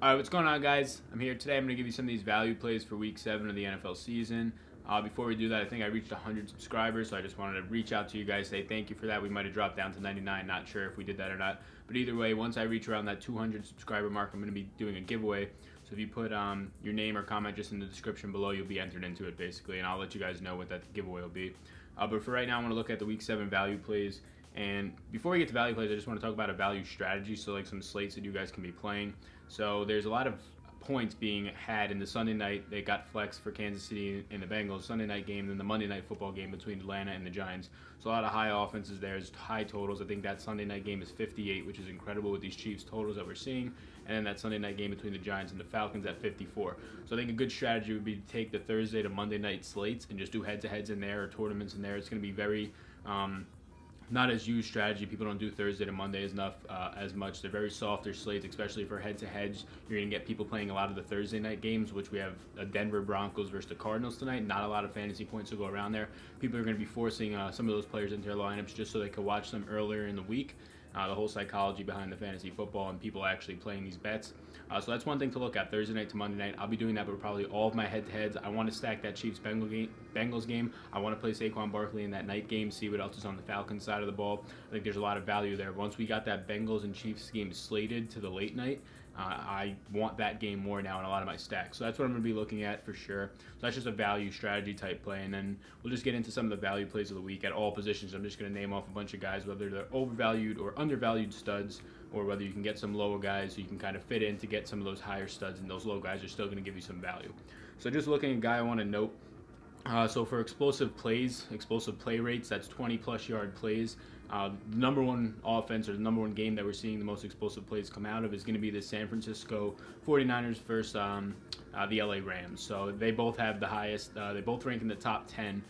All right, what's going on, guys? I'm here today. I'm going to give you some of these value plays for Week 7 of the NFL season. Before we do that, I think I reached 100 subscribers, so I just wanted to reach out to you guys, say thank you for that. We might have dropped down to 99, not sure if we did that or not. But either way, once I reach around that 200 subscriber mark, I'm going to be doing a giveaway. So if you put your name or comment just in the description below, you'll be entered into it, basically, and I'll let you guys know what that giveaway will be. But for right now, I want to look at the Week 7 value plays. And before we get to value plays, I just want to talk about a value strategy, so like some slates that you guys can be playing. So there's a lot of points being had in the Sunday night. They got flex for Kansas City and the Bengals Sunday night game, and then the Monday night football game between Atlanta and the Giants. So a lot of high offenses there. There's high totals. I think that Sunday night game is 58, which is incredible with these Chiefs totals that we're seeing. And then that Sunday night game between the Giants and the Falcons at 54. So I think a good strategy would be to take the Thursday to Monday night slates and just do head-to-heads in there or tournaments in there. It's going to be very not as used strategy. People don't do Thursday to Monday as much. They're very softer slates, especially for head-to-heads. You're going to get people playing a lot of the Thursday night games, which we have a Denver Broncos versus the Cardinals tonight. Not a lot of fantasy points to go around there. People are going to be forcing some of those players into their lineups just so they can watch them earlier in the week. The whole psychology behind the fantasy football and people actually playing these bets. So that's one thing to look at, Thursday night to Monday night. I'll be doing that, but probably all of my head-to-heads. I want to stack that Chiefs-Bengals game. I want to play Saquon Barkley in that night game, see what else is on the Falcons side of the ball. I think there's a lot of value there. Once we got that Bengals and Chiefs game slated to the late night, I want that game more now in a lot of my stacks. So that's what I'm going to be looking at for sure. So that's just a value strategy type play. And then we'll just get into some of the value plays of the week at all positions. I'm just going to name off a bunch of guys, whether they're overvalued or undervalued studs, or whether you can get some lower guys so you can kind of fit in to get some of those higher studs, and those low guys are still going to give you some value. So just looking at a guy I want to note. So for explosive plays, explosive play rates, that's 20-plus yard plays. The number one offense or the number one game that we're seeing the most explosive plays come out of is going to be the San Francisco 49ers versus the LA Rams. So they both have the highest, they both rank in the top 10.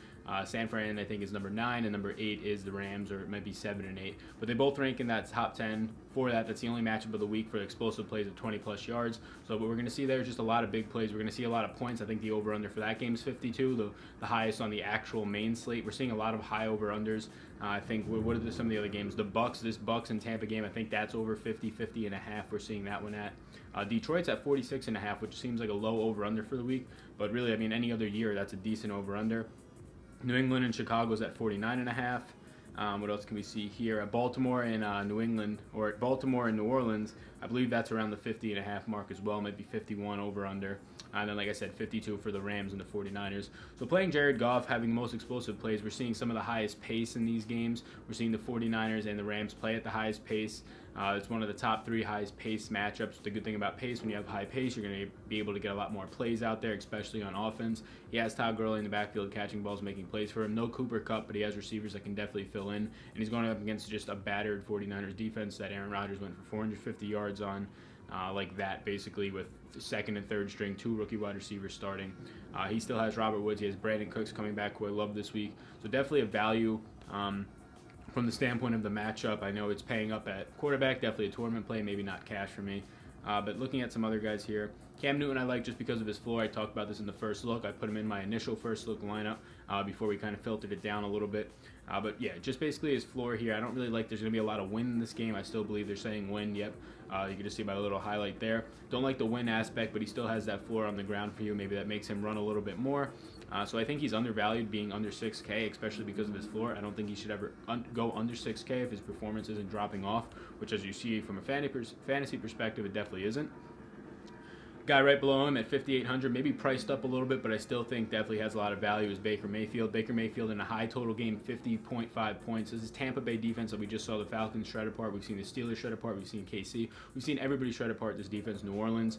San Fran, I think, is number 9, and number 8 is the Rams, or it might be 7 and 8. But they both rank in that top 10 for that. That's the only matchup of the week for explosive plays of 20-plus yards. So what we're going to see there is just a lot of big plays. We're going to see a lot of points. I think the over-under for that game is 52, the highest on the actual main slate. We're seeing a lot of high over-unders. I think, what are some of the other games? The this Bucks and Tampa game, I think that's over 50 and a half. We're seeing that one at. Detroit's at 46 and a half, which seems like a low over-under for the week. But really, I mean, any other year, that's a decent over-under. New England and Chicago's at 49.5. What else can we see here? At Baltimore and New England, or at Baltimore and New Orleans, I believe that's around the 50.5 mark as well. Might be 51 over under. And then, like I said, 52 for the Rams and the 49ers. So playing Jared Goff, having the most explosive plays, we're seeing some of the highest pace in these games. We're seeing the 49ers and the Rams play at the highest pace. It's one of the top 3 highest pace matchups. The good thing about pace, when you have high pace, you're going to be able to get a lot more plays out there, especially on offense. He has Todd Gurley in the backfield catching balls, making plays for him. No Cooper Kupp, but he has receivers that can definitely fill in. And he's going up against just a battered 49ers defense that Aaron Rodgers went for 450 yards on. Like that, basically, with the second and third string, 2 rookie wide receivers starting. He still has Robert Woods. He has Brandon Cooks coming back, who I love this week. So definitely a value from the standpoint of the matchup. I know it's paying up at quarterback. Definitely a tournament play, maybe not cash for me. But looking at some other guys here, Cam Newton I like just because of his floor. I talked about this in the first look. I put him in my initial first look lineup before we kind of filtered it down a little bit. But yeah, just basically his floor here. I don't really like there's going to be a lot of win in this game. I still believe they're saying win. Yep. You can just see my little highlight there. Don't like the win aspect, but he still has that floor on the ground for you. Maybe that makes him run a little bit more. So I think he's undervalued being under 6K, especially because of his floor. I don't think he should ever go under 6K if his performance isn't dropping off, which, as you see from a fantasy perspective, it definitely isn't. Guy right below him at 5,800, maybe priced up a little bit, but I still think definitely has a lot of value, is Baker Mayfield. Baker Mayfield in a high total game, 50.5 points. This is Tampa Bay defense that we just saw the Falcons shred apart. We've seen the Steelers shred apart. We've seen KC. We've seen everybody shred apart this defense. New Orleans.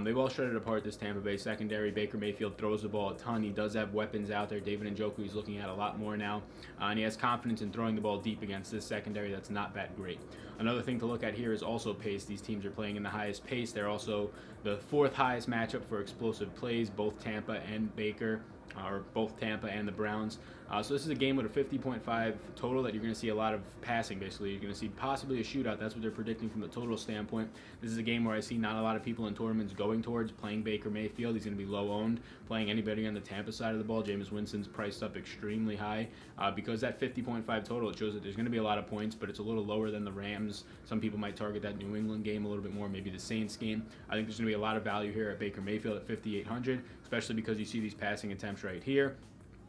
They've all shredded apart this Tampa Bay secondary. Baker Mayfield throws the ball a ton. He does have weapons out there. David Njoku he's looking at a lot more now. And he has confidence in throwing the ball deep against this secondary that's not that great. Another thing to look at here is also pace. These teams are playing in the highest pace. They're also the 4th highest matchup for explosive plays, both Tampa and Baker, or both Tampa and the Browns. So this is a game with a 50.5 total that you're going to see a lot of passing, basically. You're going to see possibly a shootout. That's what they're predicting from the total standpoint. This is a game where I see not a lot of people in tournaments going towards playing Baker Mayfield. He's going to be low owned, playing anybody on the Tampa side of the ball. Jameis Winston's priced up extremely high. Because that 50.5 total, it shows that there's going to be a lot of points, but it's a little lower than the Rams. Some people might target that New England game a little bit more, maybe the Saints game. I think there's going to be a lot of value here at Baker Mayfield at 5,800, especially because you see these passing attempts right here.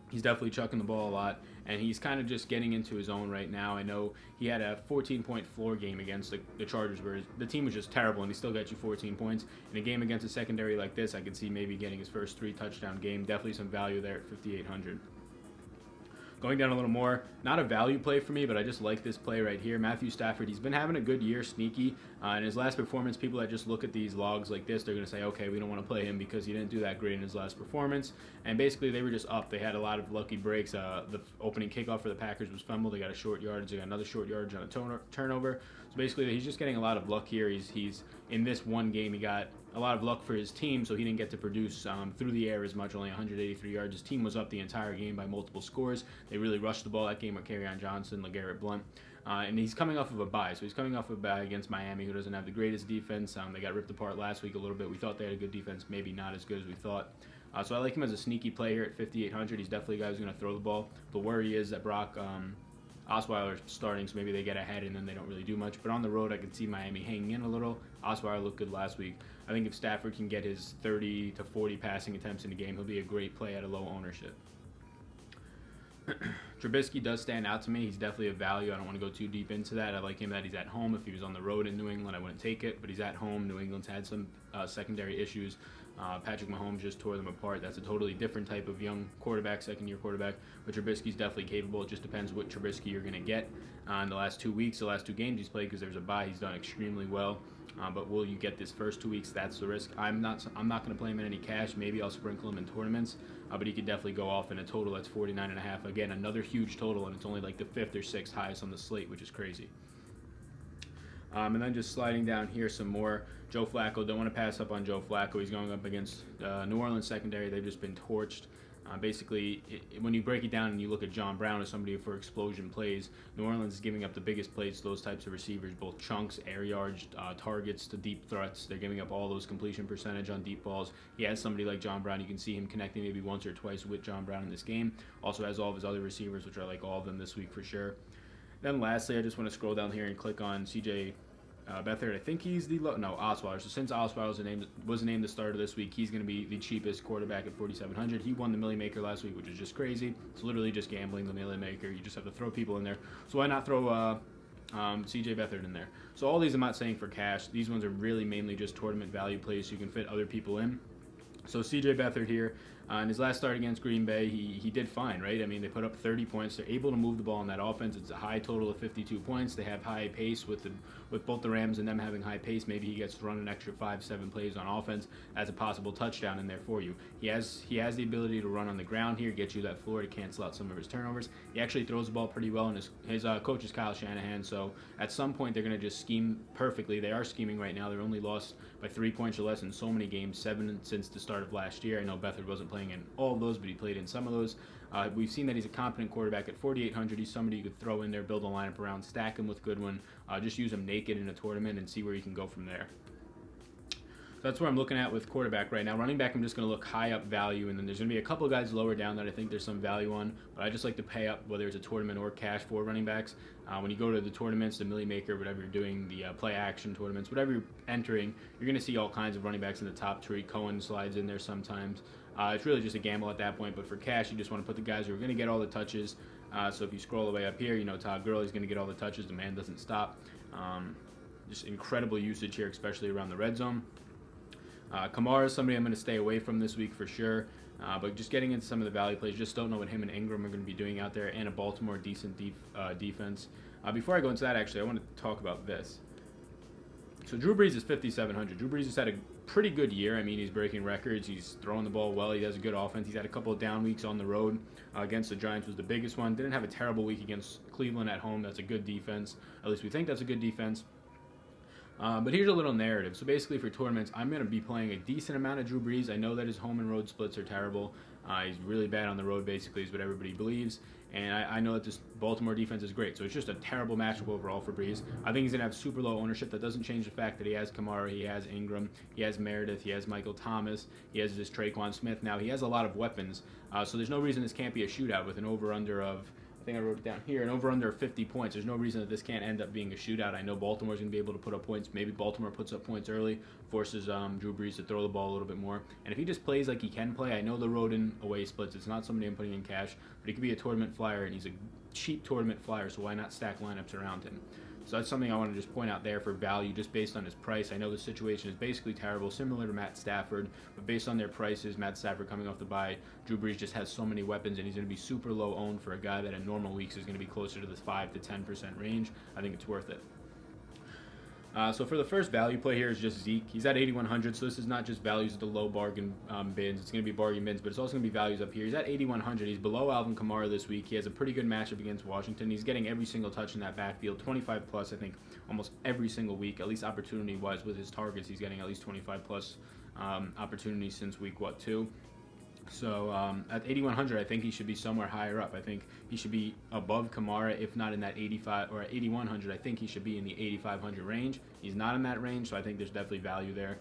He's definitely chucking the ball a lot, and he's kind of just getting into his own right now. I know he had a 14-point floor game against the Chargers where the team was just terrible, and he still got you 14 points. In a game against a secondary like this, I could see maybe getting his first 3-touchdown game. Definitely some value there at 5,800. Going down a little more, not a value play for me, but I just like this play right here. Matthew Stafford, he's been having a good year, sneaky. In his last performance, people that just look at these logs like this, they're going to say, okay, we don't want to play him because he didn't do that great in his last performance. And basically, they were just up. They had a lot of lucky breaks. The opening kickoff for the Packers was fumbled. They got a short yardage. They got another short yardage on a turnover. So basically, he's just getting a lot of luck here. He's in this one game, he got a lot of luck for his team, so he didn't get to produce through the air as much, only 183 yards. His team was up the entire game by multiple scores. They really rushed the ball that game with Kerryon Johnson, LeGarrette Blount. And he's coming off of a bye, so he's coming off of a bye against Miami, who doesn't have the greatest defense. They got ripped apart last week a little bit. We thought they had a good defense, maybe not as good as we thought. So I like him as a sneaky play here at 5,800. He's definitely a guy who's going to throw the ball. The worry is that Brock Osweiler's starting, so maybe they get ahead and then they don't really do much. But on the road, I can see Miami hanging in a little. Osweiler looked good last week. I think if Stafford can get his 30 to 40 passing attempts in a game, he'll be a great play at a low ownership. Trubisky does stand out to me. He's definitely a value. I don't want to go too deep into that. I like him that he's at home. If he was on the road in New England, I wouldn't take it. But he's at home. New England's had some secondary issues. Patrick Mahomes just tore them apart. That's a totally different type of young quarterback, second-year quarterback. But Trubisky's definitely capable. It just depends what Trubisky you're going to get. In the last 2 weeks, the last 2 games he's played, because there's a bye, he's done extremely well. But will you get this first 2 weeks? That's the risk. I'm not going to play him in any cash. Maybe I'll sprinkle him in tournaments. But he could definitely go off in a total that's 49.5. Again, another huge total, and it's only like the 5th or 6th highest on the slate, which is crazy. And then just sliding down here some more. Joe Flacco, don't want to pass up on Joe Flacco. He's going up against New Orleans secondary. They've just been torched. Basically, when you break it down and you look at John Brown as somebody for explosion plays, New Orleans is giving up the biggest plays to those types of receivers, both chunks, air yards, targets to deep threats. They're giving up all those completion percentage on deep balls. He has somebody like John Brown. You can see him connecting maybe once or twice with John Brown in this game. Also has all of his other receivers, which I like all of them this week for sure. Then lastly, I just want to scroll down here and click on CJ Beathard. I think he's Osweiler. So since Osweiler was named the starter this week, he's going to be the cheapest quarterback at 4,700. He won the Millie Maker last week, which is just crazy. It's literally just gambling, the Millie Maker. You just have to throw people in there. So why not throw CJ Beathard in there? So all these I'm not saying for cash. These ones are really mainly just tournament value plays, so you can fit other people in. So CJ Beathard here, in his last start against Green Bay, he did fine, right? I mean, they put up 30 points. They're able to move the ball in that offense. It's a high total of 52 points. They have high pace with both the Rams and them having high pace. Maybe he gets to run an extra 5-7 plays on offense. That's a possible touchdown in there for you. He has the ability to run on the ground here, get you that floor to cancel out some of his turnovers. He actually throws the ball pretty well, and his coach is Kyle Shanahan. So at some point, they're going to just scheme perfectly. They are scheming right now. They're only lost by 3 points or less in so many games, 7 since the start of last year. I know Beathard wasn't playing in all of those, but he played in some of those. We've seen that he's a competent quarterback at 4,800. He's somebody you could throw in there, build a lineup around, stack him with Goodwin, just use him naked in a tournament and see where you can go from there. So that's where I'm looking at with quarterback right now. Running back, I'm just going to look high up value, and then there's going to be a couple of guys lower down that I think there's some value on, but I just like to pay up, whether it's a tournament or cash for running backs. When you go to the tournaments, the Millie Maker, whatever you're doing, the play action tournaments, whatever you're entering, you're going to see all kinds of running backs in the top three. Cohen slides in there sometimes. It's really just a gamble at that point, but for cash, you just want to put the guys who are going to get all the touches. So if you scroll the way up here, Todd Gurley's going to get all the touches. The man doesn't stop. Just incredible usage here, especially around the red zone. Kamara is somebody I'm going to stay away from this week for sure. But just getting into some of the value plays, just don't know what him and Ingram are going to be doing out there, and a Baltimore decent defense. Before I go into that, actually, I want to talk about this. So Drew Brees is 5,700. Drew Brees has had a pretty good year. I mean, he's breaking records. He's throwing the ball well. He has a good offense. He's had a couple of down weeks on the road. Against the Giants was the biggest one. Didn't have a terrible week against Cleveland at home. That's a good defense. At least we think that's a good defense. But here's a little narrative. So basically for tournaments, I'm going to be playing a decent amount of Drew Brees. I know that his home and road splits are terrible. He's really bad on the road, basically, is what everybody believes. And I know that this Baltimore defense is great. So it's just a terrible matchup overall for Breeze. I think he's going to have super low ownership. That doesn't change the fact that he has Kamara, he has Ingram, he has Meredith, he has Michael Thomas, he has this Traquan Smith. Now, he has a lot of weapons. So there's no reason this can't be a shootout with an over-under of, I think I wrote it down here, an over-under of 50 points. There's no reason that this can't end up being a shootout. I know Baltimore's going to be able to put up points. Maybe Baltimore puts up points early, forces Drew Brees to throw the ball a little bit more. And if he just plays like he can play, I know the road and away splits. It's not somebody I'm putting in cash, but he could be a tournament flyer, and he's a cheap tournament flyer, so why not stack lineups around him? So that's something I want to just point out there for value, just based on his price. I know the situation is basically terrible, similar to Matt Stafford, but based on their prices, Matt Stafford coming off the bye, Drew Brees just has so many weapons, and he's going to be super low owned for a guy that in normal weeks is going to be closer to the 5 to 10% range. I think it's worth it. So for the first value play here is just Zeke. He's at 8,100, so this is not just values at the low bargain bins. It's going to be bargain bins, but it's also going to be values up here. He's at 8,100. He's below Alvin Kamara this week. He has a pretty good matchup against Washington. He's getting every single touch in that backfield, 25 plus, I think, almost every single week, at least opportunity-wise with his targets. He's getting at least 25 plus opportunities since week, 2? So at 8,100, I think he should be somewhere higher up. I think he should be above Kamara, if not in that 85, or at 8,100, I think he should be in the 8,500 range. He's not in that range, so I think there's definitely value there.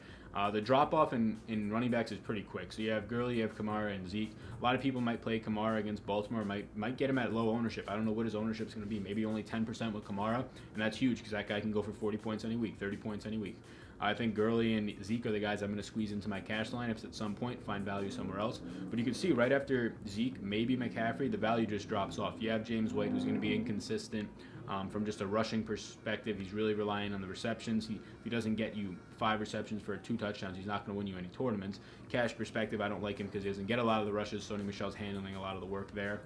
The drop-off in running backs is pretty quick. So you have Gurley, you have Kamara, and Zeke. A lot of people might play Kamara against Baltimore, might get him at low ownership. I don't know what his ownership is going to be. Maybe only 10% with Kamara, and that's huge because that guy can go for 40 points any week, 30 points any week. I think Gurley and Zeke are the guys I'm going to squeeze into my cash lineups at some point, find value somewhere else. But you can see right after Zeke, maybe McCaffrey, the value just drops off. You have James White, who's going to be inconsistent from just a rushing perspective. He's really relying on the receptions. If he doesn't get you 5 receptions for 2 touchdowns, he's not going to win you any tournaments. Cash perspective, I don't like him because he doesn't get a lot of the rushes. Sony Michel's handling a lot of the work there.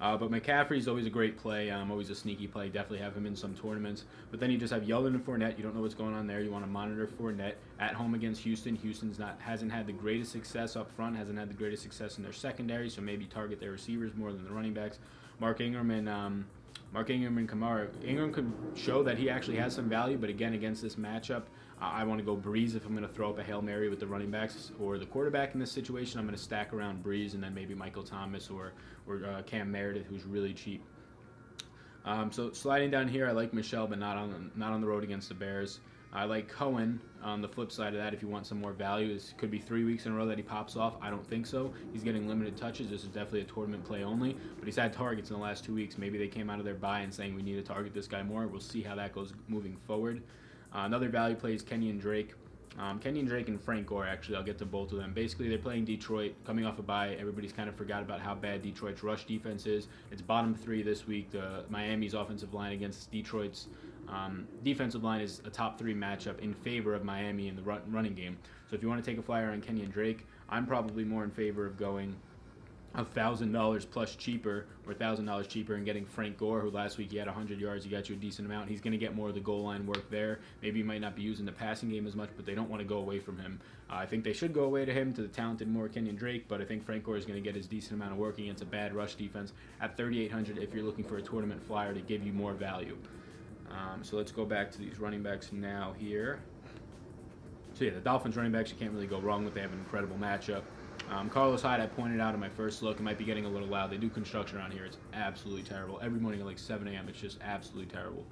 But McCaffrey's always a great play, always a sneaky play. Definitely have him in some tournaments. But then you just have Yeldon and Fournette. You don't know what's going on there. You want to monitor Fournette at home against Houston. Houston's hasn't had the greatest success up front, hasn't had the greatest success in their secondary, so maybe target their receivers more than the running backs. Mark Ingram and Kamara. Ingram could show that he actually has some value, but again, against this matchup, I want to go Breeze if I'm going to throw up a Hail Mary with the running backs or the quarterback in this situation. I'm going to stack around Breeze and then maybe Michael Thomas or Cam Meredith, who's really cheap. So sliding down here, I like Michel, but not on the road against the Bears. I like Cohen on the flip side of that if you want some more value. This could be 3 weeks in a row that he pops off. I don't think so. He's getting limited touches. This is definitely a tournament play only, but he's had targets in the last 2 weeks. Maybe they came out of their bye and saying we need to target this guy more. We'll see how that goes moving forward. Another value play is Kenyon Drake. Kenyon Drake and Frank Gore, actually, I'll get to both of them. Basically, they're playing Detroit, coming off a bye. Everybody's kind of forgot about how bad Detroit's rush defense is. It's bottom 3 this week. Miami's offensive line against Detroit's defensive line is a top 3 matchup in favor of Miami in the running game. So if you want to take a flyer on Kenyon Drake, I'm probably more in favor of going $1,000 plus cheaper, or $1,000 cheaper, and getting Frank Gore, who last week he had 100 yards. He got you a decent amount. He's going to get more of the goal line work there. Maybe he might not be using the passing game as much, but they don't want to go away from him. I think they should go away to him, to the talented more Kenyon Drake, but I think Frank Gore is going to get his decent amount of work against a bad rush defense at 3,800 if you're looking for a tournament flyer to give you more value. So let's go back to these running backs now here. So yeah, the Dolphins running backs you can't really go wrong with. They have an incredible matchup. Carlos Hyde, I pointed out in my first look, it might be getting a little loud. They do construction around here. It's absolutely terrible. Every morning at like 7 a.m., it's just absolutely terrible.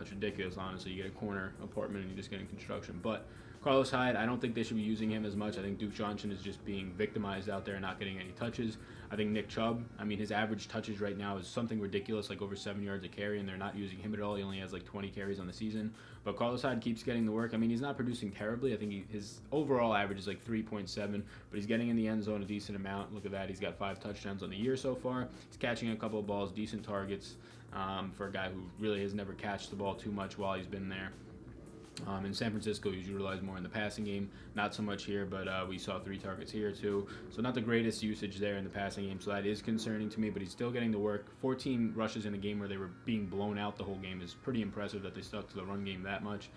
It's ridiculous, honestly. You get a corner apartment and you're just getting construction. But Carlos Hyde, I don't think they should be using him as much. I think Duke Johnson is just being victimized out there and not getting any touches. I think Nick Chubb, his average touches right now is something ridiculous, like over 7 yards a carry, and they're not using him at all. He only has like 20 carries on the season. But Carlos Hyde keeps getting the work. He's not producing terribly. I think his overall average is like 3.7, but he's getting in the end zone a decent amount. Look at that. He's got 5 touchdowns on the year so far. He's catching a couple of balls, decent targets for a guy who really has never catched the ball too much while he's been there. In San Francisco, he's utilized more in the passing game. Not so much here, but we saw 3 targets here too. So not the greatest usage there in the passing game, so that is concerning to me, but he's still getting the work. 14 rushes in a game where they were being blown out the whole game is pretty impressive that they stuck to the run game that much.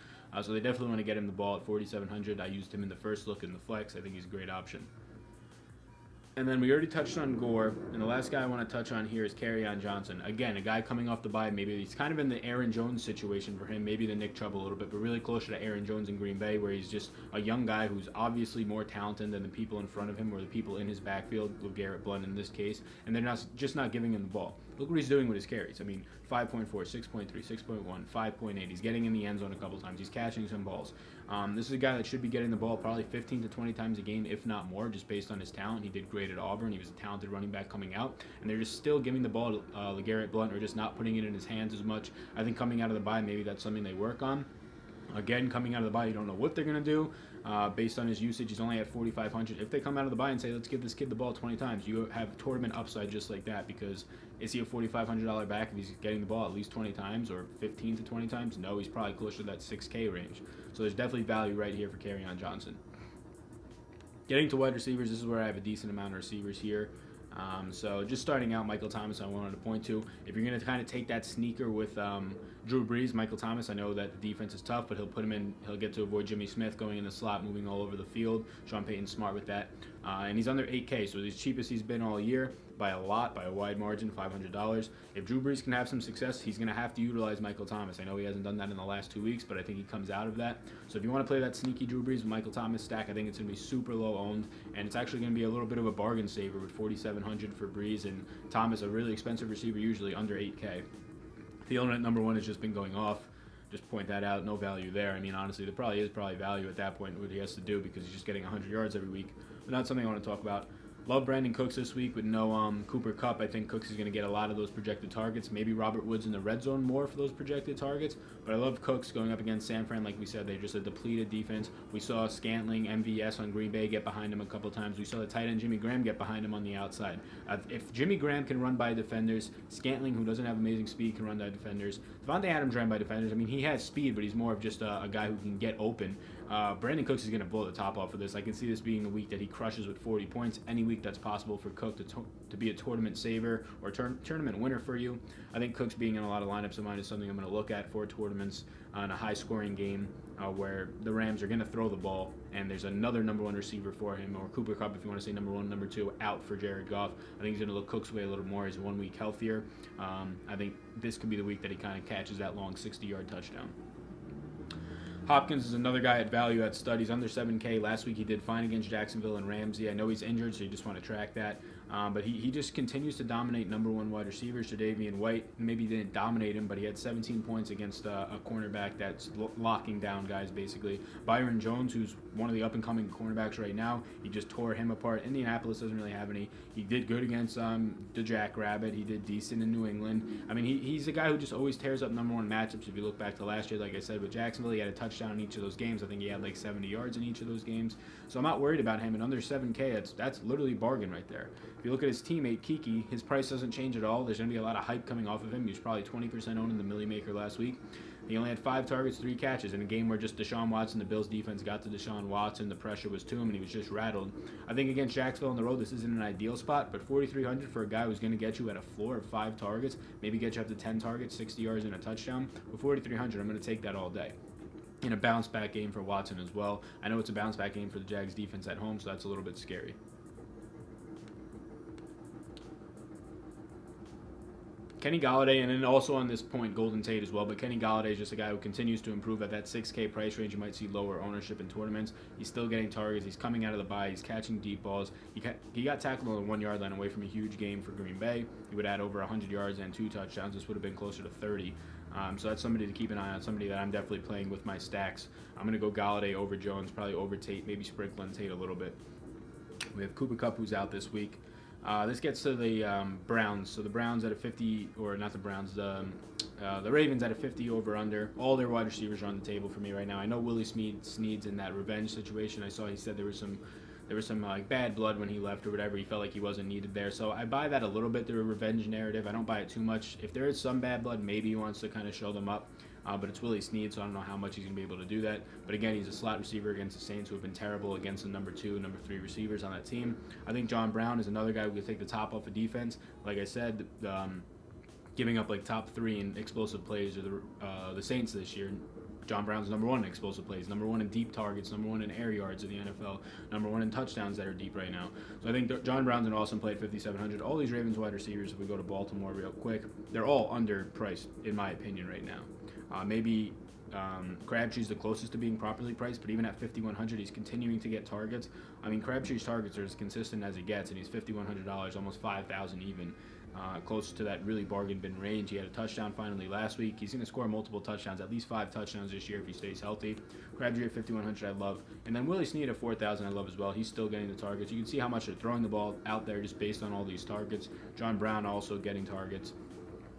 So they definitely want to get him the ball at 4,700. I used him in the first look in the flex. I think he's a great option. And then we already touched on Gore, and the last guy I want to touch on here is Kerryon Johnson. Again, a guy coming off the bye. Maybe he's kind of in the Aaron Jones situation for him, maybe the Nick Chubb a little bit, but really closer to Aaron Jones in Green Bay, where he's just a young guy who's obviously more talented than the people in front of him or the people in his backfield, LeGarrette Blount in this case, and they're just not giving him the ball. Look what he's doing with his carries. I mean, 5.4, 6.3, 6.1, 5.8. He's getting in the end zone a couple times. He's catching some balls. This is a guy that should be getting the ball probably 15 to 20 times a game, if not more, just based on his talent. He did great at Auburn. He was a talented running back coming out, and they're just still giving the ball to LeGarrette Blount or just not putting it in his hands as much. I think coming out of the bye, maybe that's something they work on. Again, coming out of the bye, you don't know what they're going to do. Based on his usage, he's only at 4,500. If they come out of the bye and say, let's give this kid the ball 20 times, you have tournament upside just like that, because is he a $4,500 back if he's getting the ball at least 20 times or 15 to 20 times? No, he's probably closer to that 6K range. So there's definitely value right here for Kerryon Johnson. Getting to wide receivers, this is where I have a decent amount of receivers here. So just starting out, Michael Thomas I wanted to point to. If you're going to kind of take that sneaker with Drew Brees, Michael Thomas, I know that the defense is tough, but he'll put him in. He'll get to avoid Jimmy Smith going in the slot, moving all over the field. Sean Payton's smart with that. And he's under 8K, so he's cheapest he's been all year by a lot, by a wide margin, $500. If Drew Brees can have some success, he's going to have to utilize Michael Thomas. I know he hasn't done that in the last 2 weeks, but I think he comes out of that. So if you want to play that sneaky Drew Brees with Michael Thomas stack, I think it's going to be super low owned, and it's actually going to be a little bit of a bargain saver with $4,700 for Brees and Thomas, a really expensive receiver, usually under 8K. Thielen at number one has just been going off. Just point that out, no value there. I mean, honestly, there probably is value at that point, what he has to do, because he's just getting 100 yards every week. But not something I want to talk about. Love Brandon Cooks this week with no Cooper Kupp. I think Cooks is going to get a lot of those projected targets. Maybe Robert Woods in the red zone more for those projected targets. But I love Cooks going up against San Fran. Like we said, they're just a depleted defense. We saw Scantling, MVS on Green Bay get behind him a couple times. We saw the tight end Jimmy Graham get behind him on the outside. If Jimmy Graham can run by defenders, Scantling, who doesn't have amazing speed, can run by defenders. Devontae Adams ran by defenders. I mean, he has speed, but he's more of just a guy who can get open. Brandon Cooks is going to blow the top off of this. I can see this being the week that he crushes with 40 points. Any week that's possible for Cook to be a tournament saver or tournament winner for you. I think Cooks being in a lot of lineups of mine is something I'm going to look at for tournaments in a high-scoring game where the Rams are going to throw the ball and there's another number one receiver for him, or Cooper Kupp if you want to say number one, number two, out for Jared Goff. I think he's going to look Cook's way a little more. He's 1 week healthier. I think this could be the week that he kind of catches that long 60-yard touchdown. Hopkins is another guy at value at stud. He's under 7K. Last week he did fine against Jacksonville and Ramsey. I know he's injured, so you just want to track that. But he just continues to dominate number one wide receivers. Tre'Davious White, maybe didn't dominate him, but he had 17 points against a cornerback that's locking down guys, basically. Byron Jones, who's one of the up-and-coming cornerbacks right now, he just tore him apart. Indianapolis doesn't really have any. He did good against the Jackrabbit. He did decent in New England. I mean, he's a guy who just always tears up number one matchups. If you look back to last year, like I said, with Jacksonville, he had a touchdown in each of those games. I think he had like 70 yards in each of those games. So I'm not worried about him. And under 7K, that's literally a bargain right there. If you look at his teammate, Kiki, his price doesn't change at all. There's going to be a lot of hype coming off of him. He was probably 20% owned in the Millie Maker last week. He only had 5 targets, 3 catches in a game where just Deshaun Watson, the Bills defense, got to Deshaun Watson. The pressure was to him, and he was just rattled. I think against Jacksonville on the road, this isn't an ideal spot, but 4,300 for a guy who's going to get you at a floor of 5 targets, maybe get you up to 10 targets, 60 yards, and a touchdown. With 4,300, I'm going to take that all day. In a bounce-back game for Watson as well. I know it's a bounce-back game for the Jags defense at home, so that's a little bit scary. Kenny Golladay, and then also on this point, Golden Tate as well, but Kenny Golladay is just a guy who continues to improve at that 6K price range. You might see lower ownership in tournaments. He's still getting targets. He's coming out of the bye. He's catching deep balls. He got tackled on the 1 yard line away from a huge game for Green Bay. He would add over 100 yards and 2 touchdowns. This would have been closer to 30. So that's somebody to keep an eye on, somebody that I'm definitely playing with my stacks. I'm going to go Golladay over Jones, probably over Tate, maybe sprinkle on Tate a little bit. We have Cooper Kupp, who's out this week. This gets to the Browns. So the Browns at a 50, or not the Browns, the Ravens at a 50 over/under. All their wide receivers are on the table for me right now. I know Willie Snead's in that revenge situation. I saw he said there was some like bad blood when he left or whatever. He felt like he wasn't needed there. So I buy that a little bit, the revenge narrative. I don't buy it too much. If there is some bad blood, maybe he wants to kind of show them up. But it's Willie Snead, so I don't know how much he's going to be able to do that. But again, he's a slot receiver against the Saints, who have been terrible against the number 2 and number 3 receivers on that team. I think John Brown is another guy who can take the top off of defense. Like I said, giving up like top 3 in explosive plays are the Saints this year. John Brown's number one in explosive plays, number one in deep targets, number one in air yards in the NFL, number one in touchdowns that are deep right now. So I think John Brown's an awesome play at 5,700. All these Ravens wide receivers, if we go to Baltimore real quick, they're all underpriced, in my opinion, right now. Maybe Crabtree's the closest to being properly priced, but even at 5,100, he's continuing to get targets. I mean, Crabtree's targets are as consistent as it gets, and he's $5,100, almost 5,000 even. Close to that really bargain bin range. He had a touchdown finally last week. He's going to score multiple touchdowns, at least 5 touchdowns this year if he stays healthy. Crabtree at 5,100 I love. And then Willie Snead at 4,000 I love as well. He's still getting the targets. You can see how much they're throwing the ball out there just based on all these targets. John Brown also getting targets.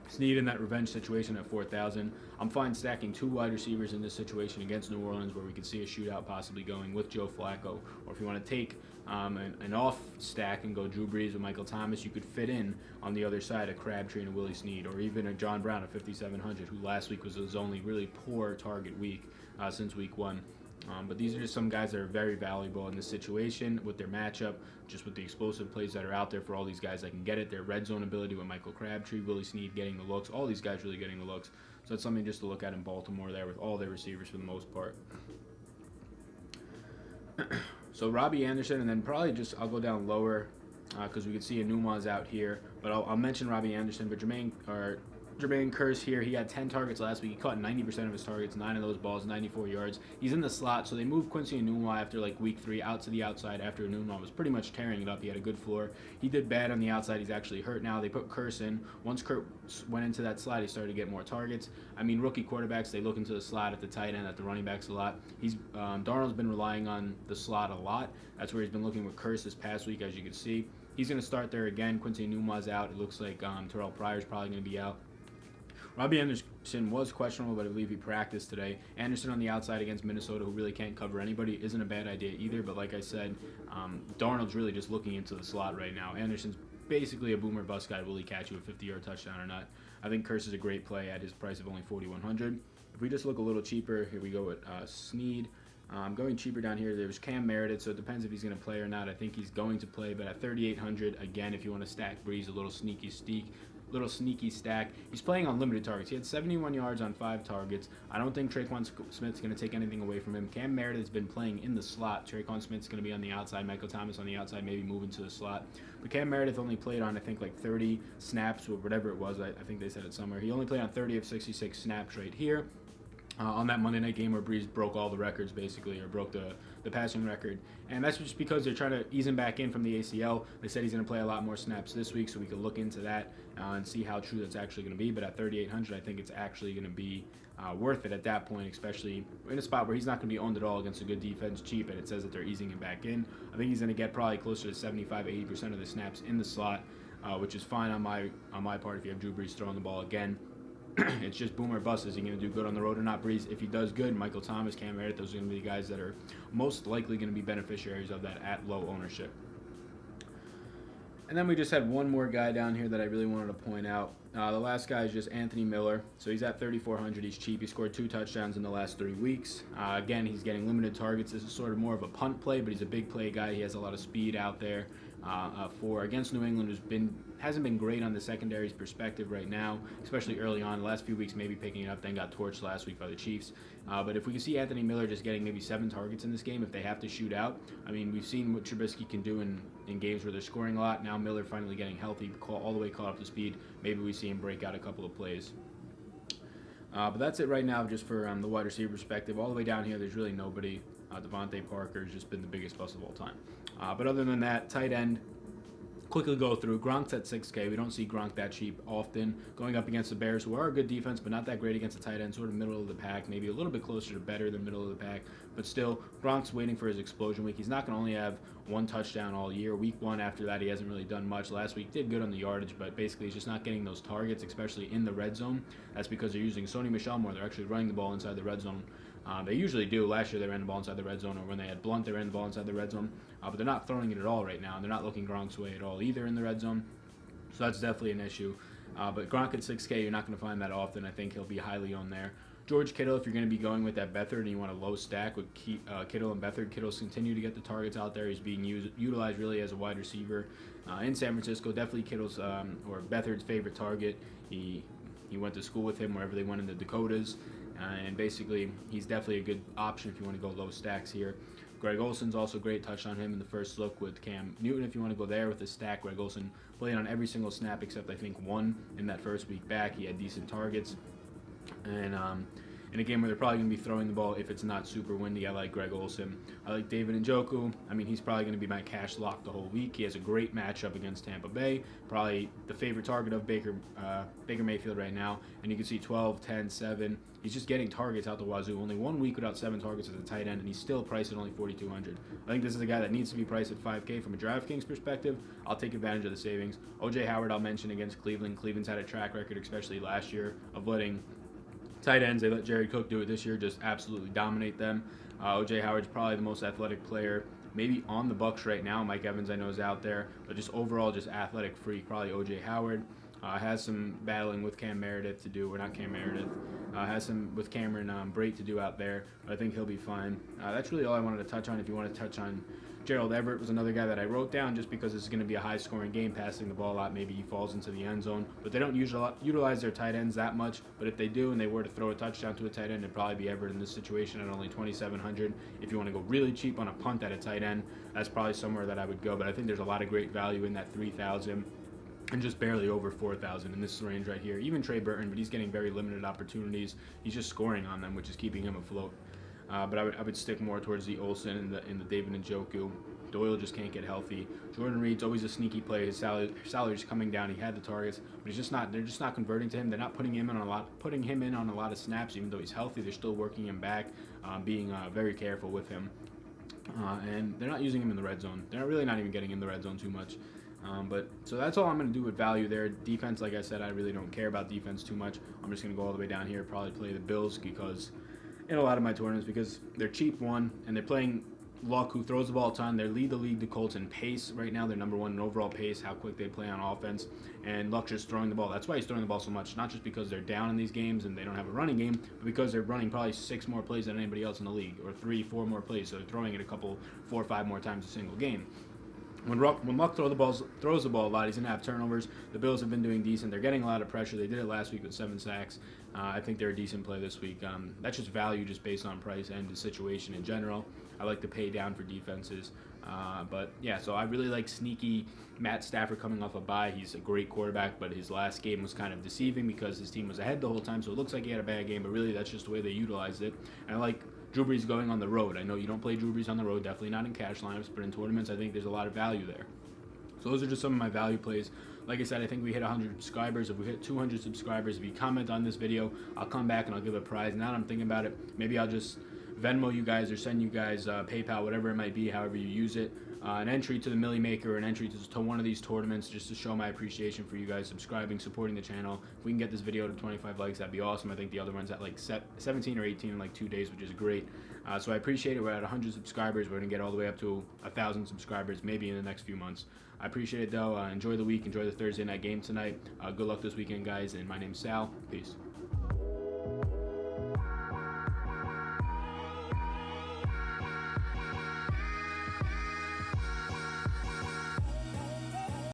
Snead in that revenge situation at 4,000. I'm fine stacking 2 wide receivers in this situation against New Orleans where we could see a shootout possibly going with Joe Flacco. Or if you want to take an off stack and go Drew Brees with Michael Thomas, you could fit in on the other side a Crabtree and a Willie Snead, or even a John Brown at 5,700, who last week was his only really poor target week since week 1. But these are just some guys that are very valuable in this situation with their matchup, just with the explosive plays that are out there for all these guys that can get it, their red zone ability with Michael Crabtree, Willie Snead getting the looks, all these guys really getting the looks. So it's something just to look at in Baltimore there with all their receivers for the most part. So Robbie Anderson, and then probably just I'll go down lower because we can see Anuma's out here. But I'll mention Robbie Anderson, but Jermaine Kearse here, he had 10 targets last week. He caught 90% of his targets, 9 of those balls, 94 yards. He's in the slot, so they moved Quincy Enunwa after like week 3 out to the outside after Enunwa was pretty much tearing it up. He had a good floor. He did bad on the outside. He's actually hurt now. They put Kearse in. Once Kearse went into that slot, he started to get more targets. I mean, rookie quarterbacks, they look into the slot at the tight end, at the running backs a lot. Darnold's been relying on the slot a lot. That's where he's been looking with Kearse this past week, as you can see. He's going to start there again. Quincy Enunwa's out. It looks like Terrell Pryor's probably going to be out. Robbie Anderson was questionable, but I believe he practiced today. Anderson on the outside against Minnesota, who really can't cover anybody, isn't a bad idea either. But like I said, Darnold's really just looking into the slot right now. Anderson's basically a boomer bust guy. Will he catch you a 50-yard touchdown or not? I think Kearse is a great play at his price of only $4,100. If we just look a little cheaper, here we go with Snead. Going cheaper down here, there's Cam Meredith, so it depends if he's going to play or not. I think he's going to play, but at $3,800, again, if you want to stack Breeze, a little sneaky stack. He's playing on limited targets. He had 71 yards on 5 targets. I don't think Traquan Smith's going to take anything away from him. Cam Meredith's been playing in the slot. Traquan Smith's going to be on the outside. Michael Thomas on the outside, maybe moving to the slot. But Cam Meredith only played on, I think, like 30 snaps or whatever it was. I think they said it somewhere. He only played on 30 of 66 snaps right here. On that Monday night game where Breeze broke all the records, basically, or broke the passing record. And that's just because they're trying to ease him back in from the ACL. They said he's going to play a lot more snaps this week, so we could look into that and see how true that's actually going to be. But at $3,800, I think it's actually going to be worth it at that point, especially in a spot where he's not going to be owned at all against a good defense, cheap, and it says that they're easing him back in. I think he's going to get probably closer to 75-80% of the snaps in the slot, which is fine on my part if you have Drew Brees throwing the ball again. It's just boom or bust. Is he going to do good on the road or not? Breeze, if he does good, Michael Thomas, Cam Meredith, those are going to be the guys that are most likely going to be beneficiaries of that at low ownership. And then we just had one more guy down here that I really wanted to point out. The last guy is just Anthony Miller. So he's at $3,400. He's cheap. He scored 2 touchdowns in the last 3 weeks. Again, he's getting limited targets. This is sort of more of a punt play, but he's a big play guy. He has a lot of speed out there against New England, who's hasn't been great on the secondary's perspective right now, especially early on. The last few weeks maybe picking it up, then got torched last week by the Chiefs. But if we can see Anthony Miller just getting maybe 7 targets in this game if they have to shoot out, I mean, we've seen what Trubisky can do in games where they're scoring a lot. Now Miller finally getting healthy, all the way caught up to speed. Maybe we see him break out a couple of plays. But that's it right now just for the wide receiver perspective. All the way down here, there's really nobody. Devontae Parker has just been the biggest bust of all time. But other than that, tight end, quickly go through. Gronk's at $6K. We don't see Gronk that cheap often. Going up against the Bears, who are a good defense, but not that great against the tight end, sort of middle of the pack, maybe a little bit closer to better than middle of the pack. But still, Gronk's waiting for his explosion week. He's not going to only have 1 touchdown all year. Week 1 after that, he hasn't really done much. Last week did good on the yardage, but basically he's just not getting those targets, especially in the red zone. That's because they're using Sony Michel more. They're actually running the ball inside the red zone. They usually do. Last year they ran the ball inside the red zone, or when they had Blunt, they ran the ball inside the red zone. But they're not throwing it at all right now, and they're not looking Gronk's way at all either in the red zone. So that's definitely an issue. But Gronk at $6K, you're not going to find that often. I think he'll be highly owned there. George Kittle, if you're going to be going with that Beathard and you want a low stack with Kittle and Beathard, Kittle's continue to get the targets out there. He's being utilized really as a wide receiver in San Francisco. Definitely Kittle's or Beathard's favorite target. He went to school with him wherever they went in the Dakotas. And basically, he's definitely a good option if you want to go low stacks here. Greg Olson's also great. Touched on him in the first look with Cam Newton. If you want to go there with a stack, Greg Olson played on every single snap except I think one in that first week back. He had decent targets. And in a game where they're probably going to be throwing the ball if it's not super windy, I like Greg Olson. I like David Njoku. I mean, he's probably going to be my cash lock the whole week. He has a great matchup against Tampa Bay. Probably the favorite target of Baker Mayfield right now. And you can see 12, 10, 7. He's just getting targets out the wazoo. Only 1 week without 7 targets as a tight end, and he's still priced at only $4,200. I think this is a guy that needs to be priced at $5K from a Draftkings perspective. I'll take advantage of the savings. O.J. Howard I'll mention against Cleveland. Cleveland's had a track record, especially last year, of letting tight ends, they let Jared Cook do it this year, just absolutely dominate them. O.J. Howard's probably the most athletic player maybe on the Bucs right now. Mike Evans I know is out there, but just overall just athletic freak, probably O.J. Howard. Has some battling with Cam Meredith to do, or not Cam Meredith, has some with Cameron Brate to do out there, but I think he'll be fine. That's really all I wanted to touch on. If you want to touch on Gerald Everett, was another guy that I wrote down just because this is going to be a high-scoring game, passing the ball a lot. Maybe he falls into the end zone, but they don't utilize their tight ends that much. But if they do, and they were to throw a touchdown to a tight end, it'd probably be Everett in this situation at only $2,700. If you want to go really cheap on a punt at a tight end, that's probably somewhere that I would go. But I think there's a lot of great value in that $3,000. And just barely over 4,000 in this range right here. Even Trey Burton, but he's getting very limited opportunities. He's just scoring on them, which is keeping him afloat. But I would stick more towards the Olsen and the David Njoku. Doyle just can't get healthy. Jordan Reed's always a sneaky play. His salary's coming down. He had the targets, but he's just not. They're just not converting to him. They're not putting him in on a lot of snaps, even though he's healthy. They're still working him back, being very careful with him. And they're not using him in the red zone. They're really not even getting in the red zone too much. But so that's all I'm going to do with value there. Defense, like I said, I really don't care about defense too much. I'm just going to go all the way down here, probably play the Bills because in a lot of my tournaments because they're cheap one and they're playing Luck, who throws the ball a ton. They lead the league, the Colts, in pace right now. They're number one in overall pace, how quick they play on offense. And Luck just throwing the ball. That's why he's throwing the ball so much. Not just because they're down in these games and they don't have a running game, but because they're running probably 6 more plays than anybody else in the league, or 3, 4 more plays. So they're throwing it 4 or 5 more times a single game. When Luck throws the ball a lot, he's going to have turnovers. The Bills have been doing decent. They're getting a lot of pressure. They did it last week with 7 sacks. I think they're a decent play this week. That's just value just based on price and the situation in general. I like to pay down for defenses. But, yeah, so I really like sneaky Matt Stafford coming off a bye. He's a great quarterback, but his last game was kind of deceiving because his team was ahead the whole time. So it looks like he had a bad game, but really that's just the way they utilized it. And I like Drew Brees going on the road. I know you don't play Drew Brees on the road, definitely not in cash lineups, but in tournaments I think there's a lot of value there. So those are just some of my value plays. Like I said, I think we hit 100 subscribers. If we hit 200 subscribers, if you comment on this video, I'll come back and I'll give a prize. Now that I'm thinking about it, maybe I'll just Venmo you guys or send you guys PayPal, whatever it might be, however you use it. An entry to the Millie Maker or an entry to one of these tournaments just to show my appreciation for you guys subscribing, supporting the channel. If we can get this video to 25 likes, that'd be awesome. I think the other one's at like 17 or 18 in like 2 days, which is great. So I appreciate it. We're at 100 subscribers. We're going to get all the way up to 1,000 subscribers maybe in the next few months. I appreciate it, though. Enjoy the week. Enjoy the Thursday night game tonight. Good luck this weekend, guys. And my name's Sal. Peace.